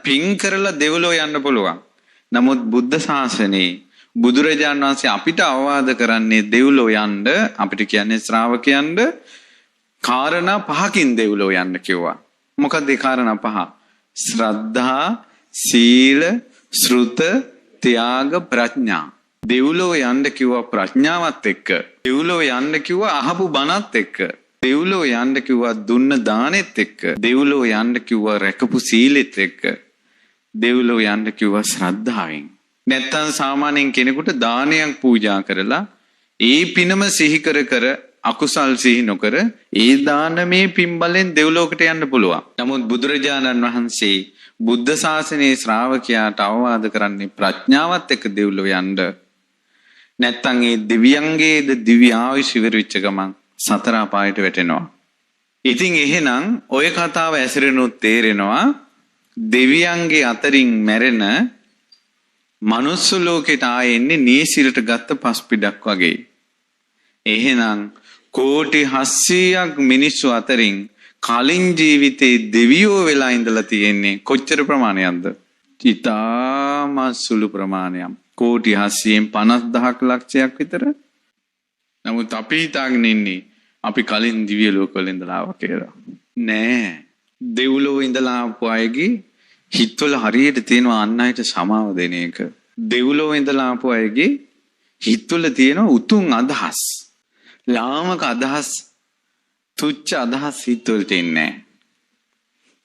පින් කරලා දෙව්ලෝ යන්න පුළුවන්. නමුත් බුද්ධ ශාසනයේ බුදුරජාණන් වහන්සේ අපිට අවවාද කරන්නේ දෙව්ලෝ යන්න අපිට කියන්නේ ශ්‍රාවකයන්ට කාරණා පහකින් දෙව්ලෝ යන්න කිව්වා. මොකක්ද ඒ කාරණා පහ? ශ්‍රද්ධා, සීල, ශ්‍රුත, ත්‍යාග, ප්‍රඥා. දෙව්ලෝ යන්න කිව්වා ප්‍රඥාවත් එක්ක. දෙව්ලෝ යන්න කිව්වා අහපු බණත් එක්ක. දෙව්ලෝ යන්න කිව්වා දුන්න දානෙත් එක්ක. දෙව්ලෝ යන්න කිව්වා රැකපු සීලෙත් එක්ක. දෙව්ලෝ යන්න කිව්වා ශ්‍රද්ධාවෙන්. නැත්තම් සාමාන්‍යයෙන් කෙනෙකුට දානයක් පූජා කරලා ඒ පිනම සිහි කර කර අකුසල් සිහි නොකර ඒ දානමේ පින්බලෙන් දෙව්ලෝකට යන්න පුළුවන්. නමුත් බුදුරජාණන් වහන්සේ බුද්ධ ශාසනයේ ශ්‍රාවකයාට අවවාද කරන්නේ ප්‍රඥාවත් එක්ක දෙව්ලෝ යන්න. නැත්තම් ඒ දිව්‍යංගයේද දිව්‍ය ආයුෂ ඉවර වෙච්ච ගමන් සතර අපායට වැටෙනවා. ඉතින් එහෙනම් ඔය කතාව ඇසුරෙනුත් තේරෙනවා දෙවියන්ගේ අතරින් මැරෙන මනුස්ස ලෝකෙට ආයෙන්නේ නීසිරට ගත්ත පස්පිඩක් වගේ. එහෙනම් කෝටි 700ක් මිනිස්සු අතරින් කලින් ජීවිතේ දෙවියෝ වෙලා ඉඳලා තියෙන්නේ කොච්චර ප්‍රමාණයක්ද? ඉතාම සුළු ප්‍රමාණයක්. කෝටි 750,000ක් ලක්ෂයක් විතර. නමුත් අපි හිතාගෙන ඉන්නේ අපි කලින් දිව්‍ය ලෝකවල ඉඳලා ආවා කියලා. නෑ. දෙව්ලොව ඉඳලා ආපු අයගේ හිතවල හරියට තියෙනවා අන් අයට සමාව දෙන එක. දෙව්ලොව ඉඳලා ආපු අයගේ හිතවල තියෙනවා උතුම් අදහස්. ලාමක අදහස්, තුච්ච අදහස් හිතවලට එන්නේ නැහැ.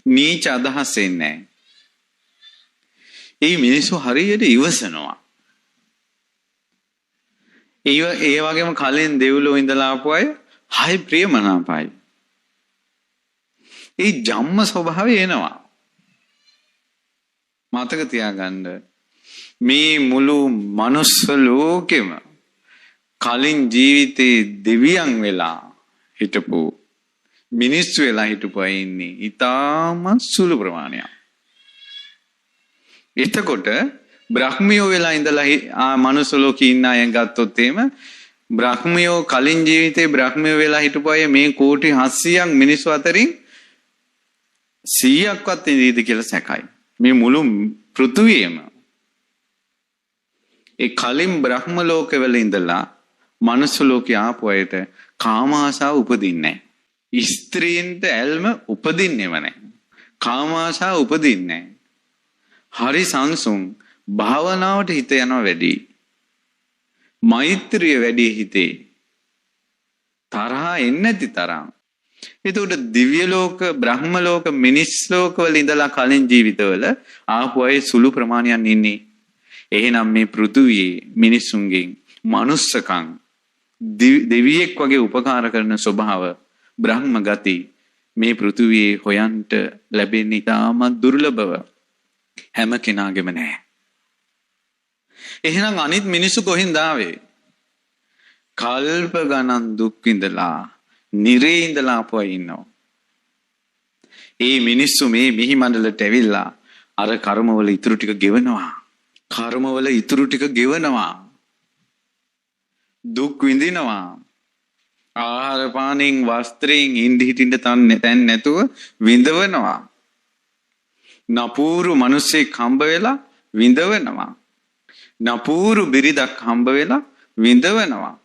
නීච අදහස් එන්නේ නැහැ. ඒ මිනිස්සු හරියට ඉවසනවා. ඒ වගේම කලින් දෙව්ලොව ඉඳලා ආපු අය හයි ප්‍රියමනාපයි. ඒ ජම්ම ස්වභාවය එනවා. මතක තියාගන්න මේ මුළු මනුස්ස ලෝකෙම කලින් ජීවිතේ දෙවියන් වෙලා හිටපු මිනිස්සු වෙලා හිටපු අය ඉන්නේ ඊටාම සුළු ප්‍රමාණයක්. එතකොට බ්‍රහ්මියෝ වෙලා ඉඳලා මනුස්ස ලෝකේ ඉන්න අය ගත්තොත් එහෙම බ්‍රහ්මියෝ කලින් ජීවිතේ බ්‍රහ්මියෝ වෙලා හිටපු අය මේ කෝටි 700ක් මිනිස්සු අතරින් 100ක්වත් ඉඳීද කියලා සැකයි. මේ මුළු පෘථුවියම ඒ කලින් බ්‍රහ්ම ලෝකවල ඉඳලා මනුස්ස ලෝකේ ආපු අයට කාම ආශාව උපදින්නේ නැහැ. ස්ත්‍රීන්ට ඇල්ම උපදින්නේම නැහැ. කාම ආශාව උපදින්නේ නැහැ. හරි සංසුන් භාවනාවට හිත යනවා වැඩි. මෛත්‍රිය වැඩි හිතේ. තරහා එන්නේ නැති තරම්. ඒකට දිව්‍ය ලෝක, බ්‍රහ්ම ලෝක, මිනිස් ලෝකවල ඉඳලා කලින් ජීවිතවල ආපු අය සුළු ප්‍රමාණයක් ඉන්නේ. එහෙනම් මේ පෘථුවියේ මිනිසුන්ගෙන් මනුස්සකම් දෙවියෙක් වගේ උපකාර කරන ස්වභාව බ්‍රහ්ම ගති මේ පෘථුවියේ හොයන්ට ලැබෙන්නේ ඉතාම දුර්ලභව. හැම කෙනාගේම නැහැ. එහෙනම් අනිත් මිනිස්සු කොහෙන්ද ආවේ? කල්ප ගණන් දුක් විඳලා නිරේ ඉඳලා ආපුවා ඉන්නවා. ඒ මිනිස්සු මේ මිහි මණ්ඩලට ඇවිල්ලා අර කර්මවල ඉතුරු ටික ගෙවනවා. කර්මවල ඉතුරු ටික ගෙවනවා. දුක් විඳිනවා. ආහාර පානෙන් වස්ත්‍රයෙන් ඉඳි හිටින්න තැන් නැතුව විඳවනවා. නපුරු මිනිස්සෙක් හම්බ වෙලා විඳවනවා. නපුරු බිරිඳක් හම්බ වෙලා විඳවනවා.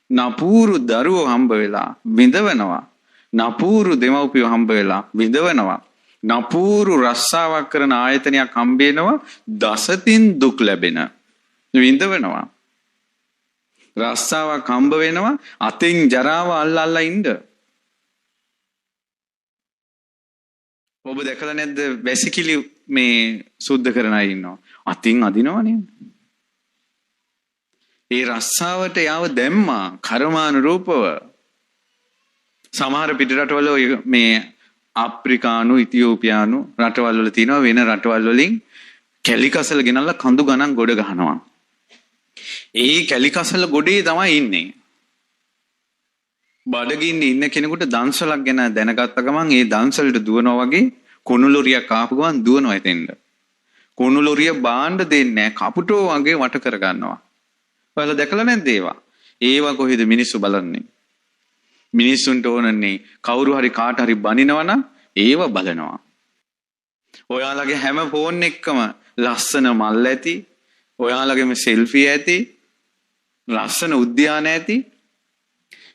නපුරු දරුවෝ හම්බ වෙලා විඳවනවා. නපුරු දෙමව්පියෝ හම්බ වෙලා විඳවනවා. නපුරු රස්සාවක් කරන ආයතනයක් හම්බ වෙනවා දසතින් දුක් ලැබෙන විඳවනවා. රස්සාවක් හම්බ වෙනවා අතින් ජරාව අල්ලල්ලා ඉන්න. ඔබ දැකලා නැද්ද වැසිකිලි මේ සුද්ධ කරන අය ඉන්නවා. අතින් අදිනවනේ. ඒ රස්සාවට යාව දැම්මා කර්මානුරූපව. සමහර පිට රටවල මේ අප්‍රිකානු, ඉතියෝපියානු රටවල් වල තියෙනවා වෙන රටවල් වලින් කැලිකසල ගෙනල්ලා කඳු ගණන් ගොඩ ගහනවා. ඒ කැලිකසල ගොඩේ තමයි ඉන්නේ. බඩගින්නේ ඉන්න කෙනෙකුට දන්සලක් ගැන දැනගත්ත ගමන් ඒ දන්සලට දුවනවා වගේ කුණුලොරියක් ආපු ගමන් දුවනවා එතෙන්ද. කුණුලොරිය බාණ්ඩ දෙන්නේ නැහැ කපුටෝ වගේ වට කර ගන්නවා. ඔයාලා දැකලා නැද්ද ඒවා? ඒවා කොහෙද මිනිස්සු බලන්නේ? මිනිස්සුන්ට ඕනන්නේ කවුරු හරි කාට හරි බනිනවනම් ඒව බලනවා. ඔයාලගේ හැම ෆෝන් එක්කම ලස්සන මල් ඇති, ඔයාලගේම සෙල්ෆි ඇති, ලස්සන උද්‍යාන ඇති.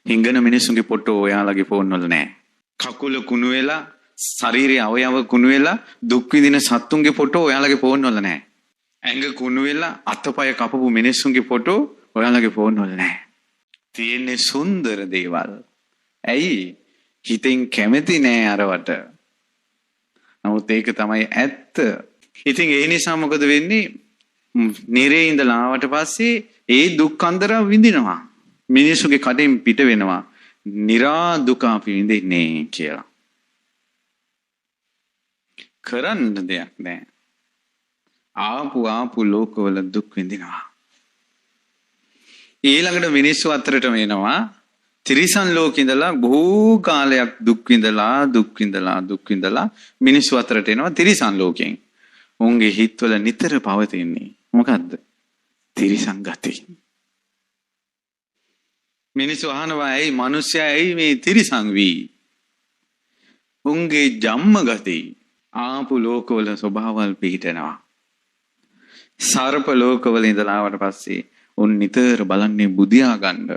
හිඟන මිනිස්සුන්ගේ ෆොටෝ ඔයාලගේ ෆෝන් වල නැහැ. කකුල කුණු වෙලා, ශරීරයේ අවයව කුණු වෙලා දුක් විඳින සත්තුන්ගේ ෆොටෝ ඔයාලගේ ෆෝන් වල නැහැ. ඇඟ කුණු වෙලා අතපය කපපු මිනිස්සුන්ගේ ෆොටෝ ඔයාලගේ ෆෝන් වල නැහැ. තියෙන්නේ සුන්දර දේවල්. ඇයි? හිතෙන් කැමති නෑ අරවට. නමුත් ඒක තමයි ඇත්ත. ඉතින් ඒ නිසා මොකද වෙන්නේ? නිරේ ඉඳලා ආවට පස්සේ ඒ දුක් අන්දරා විඳිනවා. මිනිස්සුගේ කඩෙන් පිට වෙනවා. නිරා දුක අපි විඳින්නේ කියලා. කරන්න දෙයක් නෑ. ආපු ලෝකවල දුක් විඳිනවා. ඊළඟට මිනිස්සු අතරටම එනවා. තිරිසන් ලෝකේ ඉඳලා බොහෝ කාලයක් දුක් විඳලා මිනිස්සු අතරට එනවා තිරිසන් ලෝකෙන්. උන්ගේ හිතවල නිතර පවතින්නේ මොකද්ද? තිරිසන් ගති. මිනිස්සු අහනවා ඇයි මිනිස්සයා ඇයි මේ තිරිසන් වී? උන්ගේ ජම්ම ගති ආපු ලෝකවල ස්වභාවල් පිහිටනවා. සර්ප ලෝකවල ඉඳලා ආවට පස්සේ උන් නිතර බලන්නේ බුදියා ගන්න.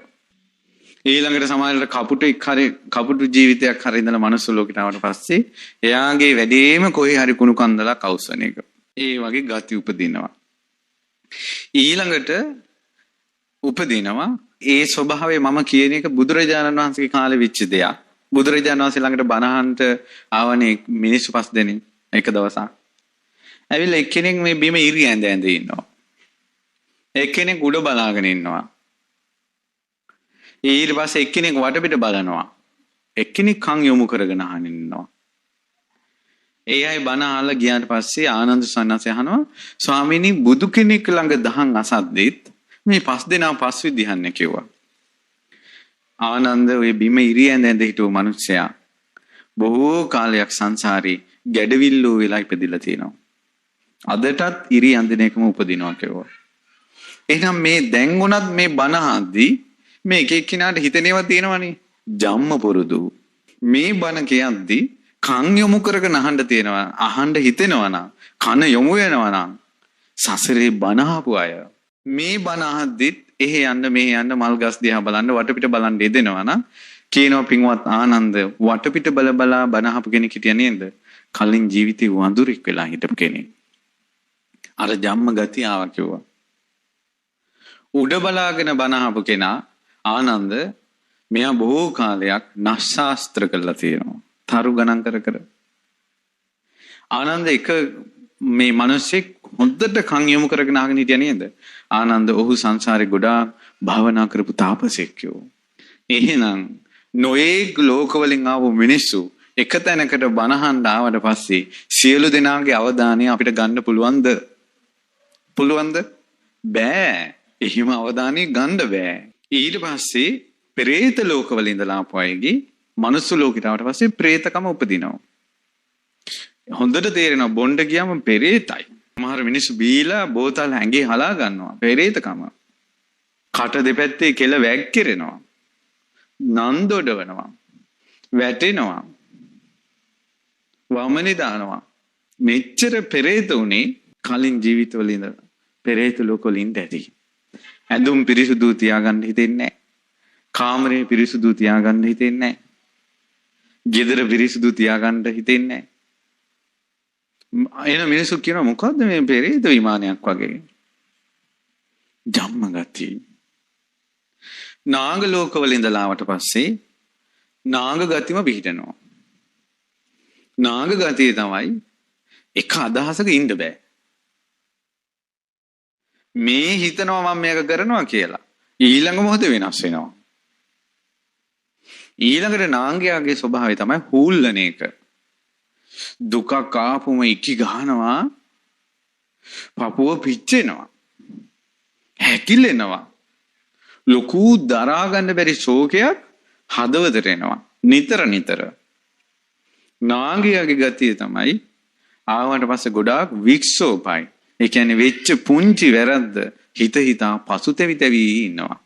ඊළඟට සමාජයට කපුටු ජීවිතයක් හරි ඉඳලා මනුස්ස ලෝකයට ආවට පස්සේ එයාගේ වැඩේම කොහේ හරි කුණු කන්දලක් අවසන් එක. ඒ වගේ ගති උපදිනවා. ඊළඟට උපදිනවා ඒ ස්වභාවය මම කියන එක බුදුරජාණන් වහන්සේගේ කාලේ වෙච්ච දෙයක්. බුදුරජාණන් වහන්සේ ළඟට බණහන්ට ආවනේ මිනිස්සු 5 දෙනෙක් එක දවසක්. ඇවිල්ලා එක්කෙනෙක් මේ බිම ඉරි ඇඳ ඉන්නවා. එක්කෙනෙක් උඩ බලාගෙන ඉන්නවා. ඊට පස්සේ එක්කෙනෙක් වටපිට බලනවා. එක්කෙනෙක් කන් යොමු කරගෙන අහන් ඉන්නවා. ඒ අය බණ අහලා ගියාට පස්සේ ආනන්ද සන්නසේ අහනවා ස්වාමීනි බුදු කෙනෙක් ළඟ දහම් අසද්දිත් මේ 5 දෙනා පස් විදිහන්නේ කිව්වා. ආනන්ද ඔය බිම ඉරි ඇඳ හිටව මිනිස්සයා බොහෝ කාලයක් සංසාරේ ගැඩවිල්ලෝ වෙලා ඉපදිලා තියෙනවා. අදටත් ඉරි ඇඳින එකම උපදිනවා කිව්වා. එහෙනම් මේ දැන් උනත් මේ බණ අහද්දී මේ එක එක්කිනාට හිතේනවා තියෙනවනේ ජම්ම පුරුදු. මේ බණ කියද්දී කන් යොමු කරගෙන අහන්න තියෙනවා. අහන්න හිතෙනවා නම් කන යොමු වෙනවා නම් සසරේ බණ අහපු අය මේ බණ අහද්දිත් එහෙ යන්න මෙහෙ යන්න මල් ගස් දිහා බලන්න වටපිට බලන්න දෙදෙනවා නම් කියනවා පින්වත් ආනන්ද වටපිට බලා බණ අහපු කෙනෙක් හිටියා නේද? කලින් ජීවිතේ වඳුරෙක් වෙලා හිටපු කෙනෙක්. අර ජම්ම ගතිය ආවා කිව්වා. උඩ බලාගෙන බණ අහපු කෙනා ආනන්ද මෙයා බොහෝ කාලයක් නස්සාස්ත්‍ර කරලා තියෙනවා. තරු ගණන් කර. ආනන්ද එක මේ මිනිස්සෙක් හොඳට කන් යොමු කරගෙන අහගෙන හිටියා නේද? ආනන්ද ඔහු සංසාරේ ගොඩාක් භාවනා කරපු තාපසෙක් යෝ. එහෙනම් නොයේක් ලෝකවලින් ආව මිනිස්සු එක තැනකට බණහන් ආවට පස්සේ සියලු දෙනාගේ අවධානය අපිට ගන්න පුළුවන්ද? පුළුවන්ද? බෑ. එහෙම අවධානය ගන්න බෑ. ඊට පස්සේ പ്രേත ලෝකවල ඉඳලා ආපු අයගේ මනුස්ස ලෝකයට ආවට පස්සේ പ്രേතකම උපදිනවා. හොඳට තේරෙනවා බොණ්ඩ ගියාම പ്രേතයි. සමහර මිනිස්සු බීලා බෝතල් හැංගේ හලා ගන්නවා. പ്രേතකම. කට දෙපැත්තේ කෙල වැක්කිරෙනවා. නන්දොඩවනවා. වැටෙනවා. වමනේ දානවා. මෙච්චර പ്രേත උනේ කලින් ජීවිතවල ඉඳලා. പ്രേත ලෝකවල ඉඳදී. ඇඳුම් පිරිසුදු තියාගන්න හිතෙන්නේ නැහැ. කාමරේ පිරිසුදු තියාගන්න හිතෙන්නේ නැහැ. ගෙදර පිරිසුදු තියාගන්න හිතෙන්නේ නැහැ. එන මිනිස්සු කියනවා මොකද්ද මේ පෙරේත විමානයක් වගේ? ජම්ම ගති. නාග ලෝකවල ඉඳලා ආවට පස්සේ නාග ගතිම පිහිටනවා. නාග ගතිය තමයි එක අදහසක ඉන්න බෑ. මේ හිතනවා මම මේක කරනවා කියලා. ඊළඟ මොහොත වෙනස් වෙනවා. ඊළඟට නාගයාගේ ස්වභාවය තමයි හූල්ලන එක. දුකක් ආපුම ඉකි ගහනවා. පපුව පිච්චෙනවා. හැකිලෙනවා. ලොකු දරා ගන්න බැරි ශෝකයක් හදවතට එනවා. නිතර. නාගයාගේ ගතිය තමයි ආවට පස්සේ ගොඩාක් වික්ෂෝපයි. ඒ කියන්නේ වෙච්ච පුංචි වැරද්ද හිතා පසුතැවි ඉන්නවා.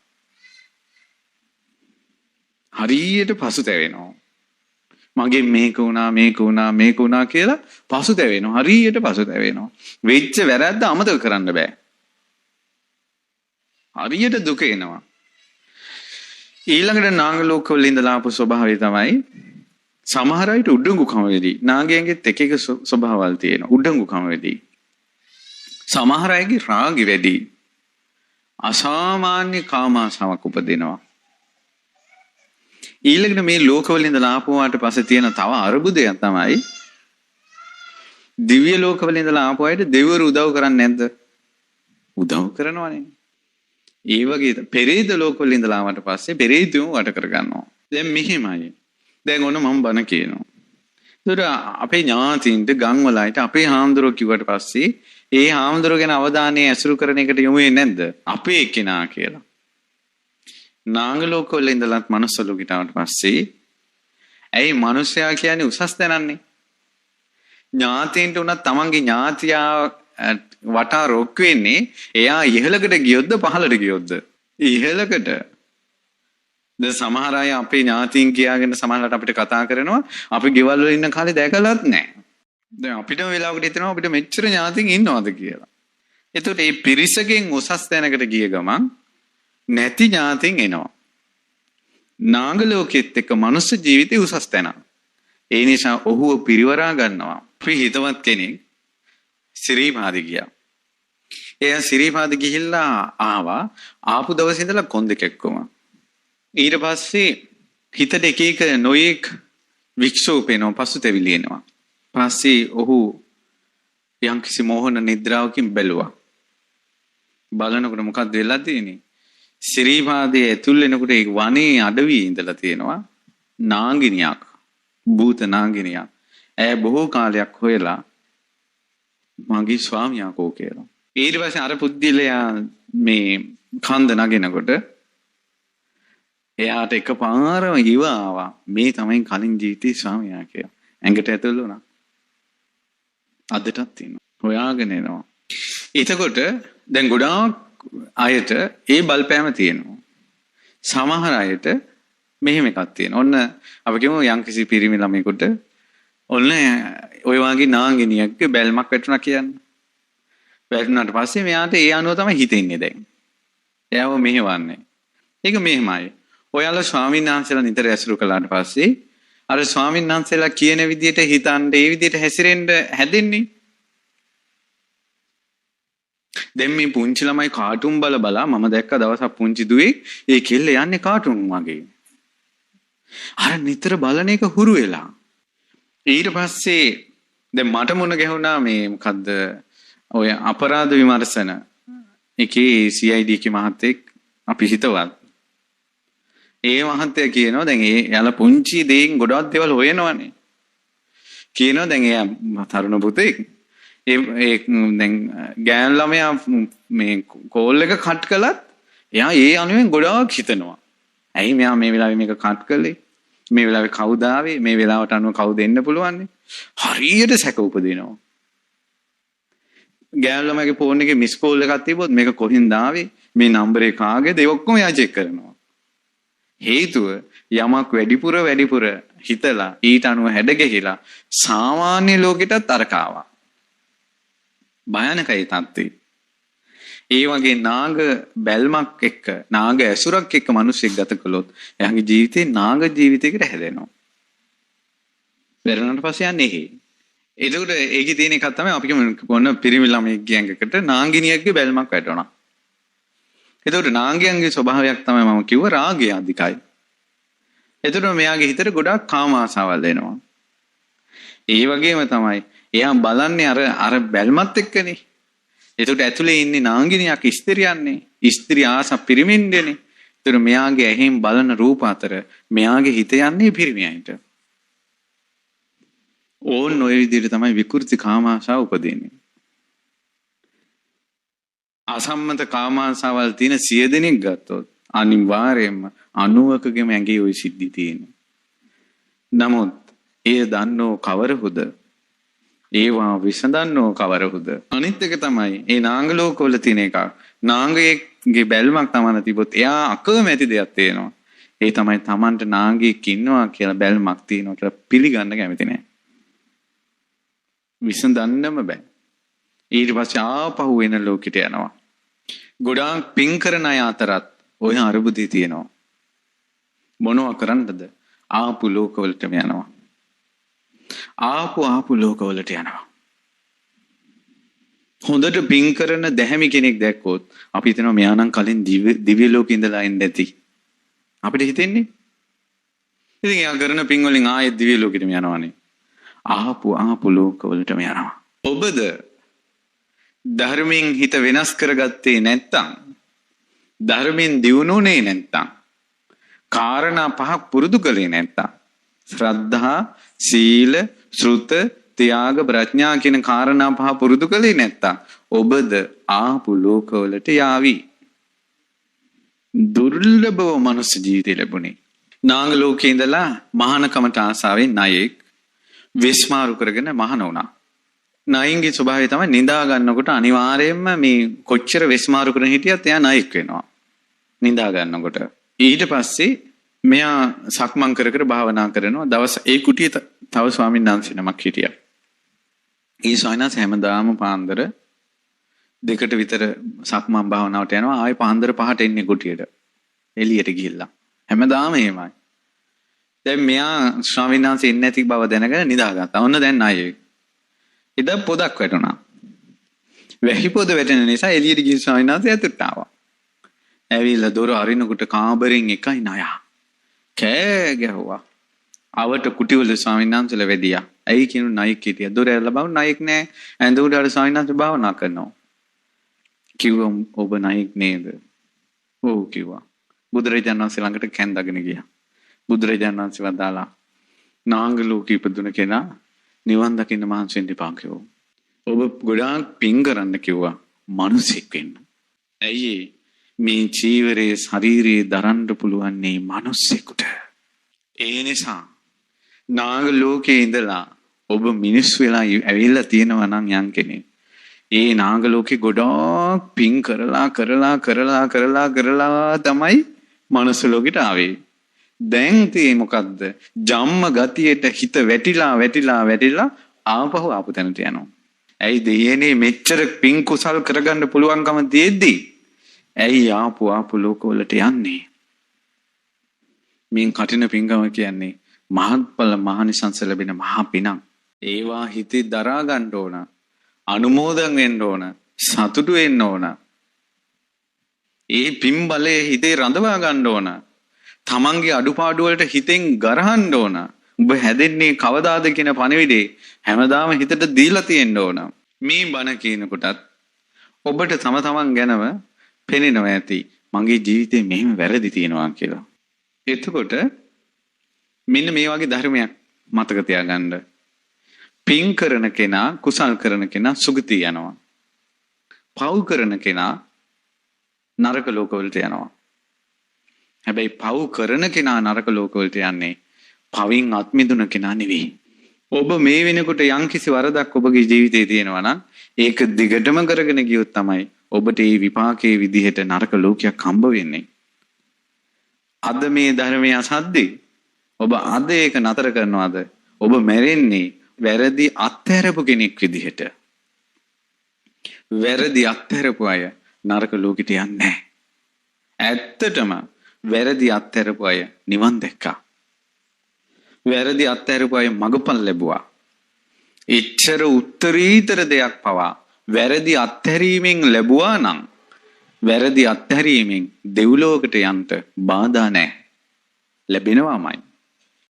හරියට පසුතැවෙනවා. මගේ මේක වුණා කියලා පසුතැවෙනවා. හරියට පසුතැවෙනවා. වෙච්ච වැරද්ද අමතක කරන්න බෑ. හරියට දුක එනවා. ඊළඟට නාග ලෝකවල ඉඳලා ආපු ස්වභාවය තමයි සමහර අයට උඩඟුකම වෙදී. නාගයන්ගෙත් එක එක ස්වභාවල් තියෙනවා. උඩඟුකම වෙදී. සමහර අයගේ රාගය වැඩි. අසාමාන්‍ය කාමාශාවක් උපදිනවා. ඊළඟට මේ ලෝකවල ඉඳලා ආපුවාට පස්සේ තියෙන තව අරුබුදයක් තමයි දිව්‍ය ලෝකවල ඉඳලා ආපු අයට දෙවිවරු උදව් කරන්නේ නැද්ද? උදව් කරනවනේ. ඒ වගේ පෙරේත ලෝකවල ඉඳලා ආවට පස්සේ පෙරේතයෝ වට කර ගන්නවා. දැන් මෙහිමයි. දැන් ඔන්න මම බන කියනවා. ඒතර අපේ ඥාතියින්ට ගම් වලයිට අපේ හාමුදුරුවෝ කිව්වට පස්සේ ඒ හාමුදුරුවෝ ගැන අවධානය ඇසුරු කරන එකට යොමු වෙන්නේ නැද්ද? අපේ එක්කෙනා කියලා. නාග ලෝකවල ඉඳලත් මනුස්ස ලෝකයට ආවට පස්සේ ඇයි මිනිසයා කියන්නේ උසස් තැනන්නේ? ඥාතීන්ට උනත් තමන්ගේ ඥාතියා වටා රොක් වෙන්නේ එයා ඉහළකට ගියොත්ද පහළට ගියොත්ද? ඉහළකට. දැන් සමහර අය අපේ ඥාතීන් කියාගෙන සමහරවිට අපිට කතා කරනවා අපි ගෙවල් වල ඉන්න කාලේ දැකලත් නැහැ. දැන් අපිටම වෙලාවකට හිතෙනවා අපිට මෙච්චර ඥාතීන් ඉන්නවද කියලා. එතකොට මේ පිරිසකින් උසස් තැනකට ගිය ගමන් නැති ඥාතීන් එනවා. නාග ලෝකෙත් එක්ක මනුස්ස ජීවිතේ උසස් තැන. ඒ නිසා ඔහුව පිරිවරා ගන්නවා. අපි හිතවත් කෙනෙක් සිරිපාද ගියා. එයා සිරිපාද ගිහිල්ලා ආවා. ආපු දවසේ ඉඳලා කොන් දෙකෙක්කම. ඊට පස්සේ හිතට එක එක නොයෙක් වික්ෂෝපේනෝ පසුතැවිලි එනවා. පස්සේ ඔහු යම්කිසි මෝහන නිද්‍රාවකින් බැලුවා. බලනකොට මොකක්ද වෙලා තියෙන්නේ? සිරිපාදයේ ඇතුල් වෙනකොට ඒ වනේ අඩවියේ ඉඳලා තියෙනවා නාගිනියක්. භූත නාගිනියක්. ඇය බොහෝ කාලයක් හොයලා මගේ ස්වාමියා කෝ කියලා. ඊට පස්සේ අර පුද්ගලයා මේ කන්ද නගිනකොට එයාට එකපාරම ඉව ආවා. මේ තමයි කලින් ජීවිතේ ස්වාමියා කියලා. ඇඟට ඇතුල් වුණා. අදටත් තියෙනවා. හොයාගෙන එනවා. එතකොට දැන් ගොඩාක් අයට ඒ බලපෑම තියෙනවා. සමහර අයට මෙහෙම එකක් තියෙනවා. ඔන්න අපි කියමු යම්කිසි පිරිමි ළමයෙකුට ඔන්න ඔය වගේ නාගිනියක්ගේ බැල්මක් වැටුණා කියන්නේ. වැටුණාට පස්සේ මෙයාට ඒ අනුව තමයි හිතෙන්නේ දැන්. එයාව මෙහෙවන්නේ. ඒක මෙහෙමයි. ඔයාලා ස්වාමීන් වහන්සේලා නිතර ඇසුරු කළාට පස්සේ අර ස්වාමීන් වහන්සේලා කියන විදිහට හිතන්න ඒ විදිහට හැසිරෙන්න හැදෙන්නේ. දැන් මේ පුංචි ළමයි කාටුන් බලා මම දැක්ක දවසක් පුංචි දුවේ ඒ කෙල්ල යන්නේ කාටුන් වගේ. අර නිතර බලන එක හුරු වෙලා. ඊට පස්සේ දැන් මට මොන ගැහුණා මේ මොකද්ද ඔය අපරාධ විමර්ශන එකේ CID කි මහත්තයෙක් අපි හිතවත්. ඒ මහත්තයා කියනවා දැන් ඒ යාලා පුංචි දෙයින් ගොඩක් දේවල් හොයනවානේ. කියනවා දැන් එයා තරුණ පුතෙක් ඒ දැන් ගෑන් ළමයා මේ කෝල් එක කට් කළත් එයා ඒ අනුවෙන් ගොඩාක් හිතනවා. ඇයි මෙයා මේ වෙලාවේ මේක කට් කළේ? මේ වෙලාවේ කවුද ආවේ? මේ වෙලාවට අනුව කවුද එන්න පුළුවන්? හරියට සැක උපදිනවා. ගෑන් ළමයාගේ ෆෝන් එකේ මිස් කෝල් එකක් තිබ්බොත් මේක කොහින්ද ආවේ? මේ නම්බරේ කාගේද? ඒ ඔක්කොම එයා චෙක් කරනවා. හේතුව යමක් වැඩිපුර හිතලා ඊට අනුව හැඩ ගැහිලා සාමාන්‍ය ලෝකෙටත් අරකාවා. භයානකයි තත්ත්වය. ඒ වගේ නාග බැල්මක් එක්ක නාග ඇසුරක් එක්ක මිනිස්සෙක් ගත කළොත් එයාගේ ජීවිතේ නාග ජීවිතයකට හැදෙනවා. වෙරණට පස්සේ යන්නේ එහෙ. එතකොට ඒකේ තියෙන එකක් තමයි අපි මොන පිරිමි ළමයෙක් ගෑඟකට නාගිනියක්ගේ බැල්මක් වැටුණා. එතකොට නාගයන්ගේ ස්වභාවයක් තමයි මම කිව්ව රාගය අධිකයි. එතකොට මෙයාගේ හිතට ගොඩාක් කාම ආසාවල් එනවා. ඒ වගේම තමයි එයා බලන්නේ අර බැල්මත් එක්කනේ. එතකොට ඇතුලේ ඉන්නේ නාගිනියක් ස්ත්‍රියන්නේ. ස්ත්‍රී ආස පිරිමින්දනේ. එතකොට මෙයාගේ ඇහෙන් බලන රූප අතර මෙයාගේ හිත යන්නේ පිරිමියන්ට. ඕන් ඔය විදිහට තමයි විකෘති කාම ආසාව උපදින්නේ. අසම්මත කාමාශාවල් තියෙන 100 දෙනෙක් ගත්තොත් අනිවාර්යයෙන්ම 90කගේම ඇඟේ ওই සිද්ධි තියෙනවා. නමුත් ඒ දන්නෝ කවරහුද? ඒවා විසඳන්නෝ කවරහුද? අනිත් එක තමයි ඒ නාග ලෝකවල තියෙන එක. නාගයේ බැල්මක් තමන තිබොත් එයා අකමැති දෙයක් තියෙනවා. ඒ තමයි Tamanට නාගයෙක් ඉන්නවා කියලා බැල්මක් තියෙනවා කියලා පිළිගන්න කැමති නැහැ. විසඳන්නම බෑ. ඊට පස්සේ ආපහු වෙන ලෝකෙට යනවා. ගොඩාක් පින් කරන අය අතරත් ඔය අරුබුදේ තියෙනවා. මොනවා කරන්නද? ආපු ලෝකවලටම යනවා. ආපු ලෝකවලට යනවා. හොඳට පින් කරන දැහැමි කෙනෙක් දැක්කොත් අපි හිතනවා මෙයා නම් කලින් දිව්‍ය ලෝකෙ ඉඳලා ඉන්න ඇති. අපිට හිතෙන්නේ. ඉතින් එයා කරන පින් වලින් ආයෙත් දිව්‍ය ලෝකෙටම යනවානේ. ආපු ලෝකවලටම යනවා. ඔබද ධර්මයෙන් හිත වෙනස් කරගත්තේ නැත්තම්, ධර්මයෙන් දියුණුනේ නැත්තම්, කාරණා පහක් පුරුදු කළේ නැත්තම්, ශ්‍රද්ධා, සීල, ශ්‍රුත, ත්‍යාග, ප්‍රඥා කියන කාරණා පහ පුරුදු කළේ නැත්තම් ඔබද ආපු ලෝකවලට යාවි. දුර්ලභව මනුස්ස ජීවිතය ලැබුණේ. නාග ලෝකේ ඉඳලා මහානකමට ආසාවෙන් ණයෙක් විස්මාරු කරගෙන මහාන වුණා. ණයින්ගේ ස්වභාවය තමයි නිදා ගන්නකොට අනිවාර්යයෙන්ම මේ කොච්චර විස්මාරු කරන හිටියත් එයා ණයෙක් වෙනවා. නිදා ගන්නකොට. ඊට පස්සේ මෙයා සක්මන් කර කර භාවනා කරනවා. දවස් ඒ කුටියේ තව ස්වාමීන් වහන්සේ නමක් හිටියා. ඒ ස්වාමීන් වහන්සේ හැමදාම පාන්දර 2ට විතර සක්මන් භාවනාවට යනවා. ආයෙ පාන්දර 5ට එන්නේ කුටියට. එළියට ගිහිල්ලා. හැමදාම එහෙමයි. දැන් මෙයා ස්වාමීන් වහන්සේ ඉන්නේ නැති බව දැනගෙන නිදාගත්තා. ඔන්න දැන් ආයේ. ඉතින් පොදක් වැටුණා. වැහි පොද වැටෙන නිසා එළියට ගිහින් ස්වාමීන් වහන්සේ ඇතුළට ආවා. ඇවිල්ලා දොර අරිනකොට කාමරෙන් එකයි ණයා. කෑ ගැහුවා. අවට කුටිවල ස්වාමීන් වහන්සේලා වැඩියා. ඇයි කියනු ණයෙක් හිටියා. දොර ඇරලා බලමු ණයෙක් නෑ. ඇඳුමට අර ස්වාමීන් වහන්සේ භාවනා කරනවා. කිව්වා ඔබ ණයෙක් නේද? ඔව් කිව්වා. බුදුරජාණන් වහන්සේ ළඟට කැඳගෙන ගියා. බුදුරජාණන් වහන්සේ වදාලා නාග ලෝකෙ ඉපදුන කෙනා නිවන් දකින්න මහන්සි වෙන්න එපා කිව්වා. ඔබ ගොඩාක් පින් කරන්න කිව්වා. මිනිසෙක් වෙන්න. ඇයි මේ ජීවරයේ ශරීරයේ දරන්න පුළුවන් මේ මිනිස්සෙකුට. ඒ නිසා නාග ලෝකේ ඉඳලා ඔබ මිනිස් වෙලා ඇවිල්ලා තියෙනවා නම් යම් කෙනෙක්. ඒ නාග ලෝකේ ගොඩාක් පින් කරලා තමයි මනුස්ස ලෝකෙට ආවේ. දැන් තියෙන්නේ මොකද්ද? ජම්ම ගතියට හිත වැටිලා ආපහු තැනට යනවා. ඇයි දෙයනේ මෙච්චර පින් කුසල් කරගන්න පුළුවන්කම තියෙද්දි ඇයි ආපු ලෝකවලට යන්නේ? මින් කටින පින්කම කියන්නේ මහත්ඵල මහනිසංස ලැබෙන මහා පිනක්. ඒවා හිතේ දරා ගන්න ඕන. අනුමෝදන් වෙන්න ඕන. සතුටු වෙන්න ඕන. ඒ පින් බලයේ හිතේ රඳවා ගන්න ඕන. තමන්ගේ අඩුපාඩු වලට හිතෙන් ගරහන්න ඕන. ඔබ හැදෙන්නේ කවදාද කියන පණිවිඩේ හැමදාම හිතට දීලා තියෙන්න ඕන. මේ බණ කියනකොටත් ඔබට තම තමන් ගැනම පෙනෙනවා ඇති. මගේ ජීවිතේ මෙහෙම වැරදි තියෙනවා කියලා. එතකොට මෙන්න මේ වගේ ධර්මයක් මතක තියාගන්න. පින් කරන කෙනා, කුසල් කරන කෙනා සුගතිය යනවා. පව් කරන කෙනා නරක ලෝකවලට යනවා. හැබැයි පව් කරන කෙනා නරක ලෝකවලට යන්නේ පවින් අත්මිදුන කෙනා නෙවෙයි. ඔබ මේ වෙනකොට යම්කිසි වරදක් ඔබගේ ජීවිතේ තියෙනවා නම් ඒක දිගටම කරගෙන ගියොත් තමයි ඔබට මේ විපාකයේ විදිහට නරක ලෝකයක් හම්බ වෙන්නේ. අද මේ ධර්මයේ අසද්දී ඔබ අද ඒක නතර කරනවාද? ඔබ මැරෙන්නේ වැරදි අත්හැරපු කෙනෙක් විදිහට. වැරදි අත්හැරපු අය නරක ලෝකෙට යන්නේ නැහැ. ඇත්තටම වැරදි අත්හැරපු අය නිවන් දැක්කා. වැරදි අත්හැරපු අය මගපල් ලැබුවා. එච්චර උත්තරීතර දෙයක් පවා වැරදි අත්හැරීමෙන් ලැබුවා නම් වැරදි අත්හැරීමෙන් දෙව්ලෝකයට යන්න බාධා නැහැ. ලැබෙනවාමයි.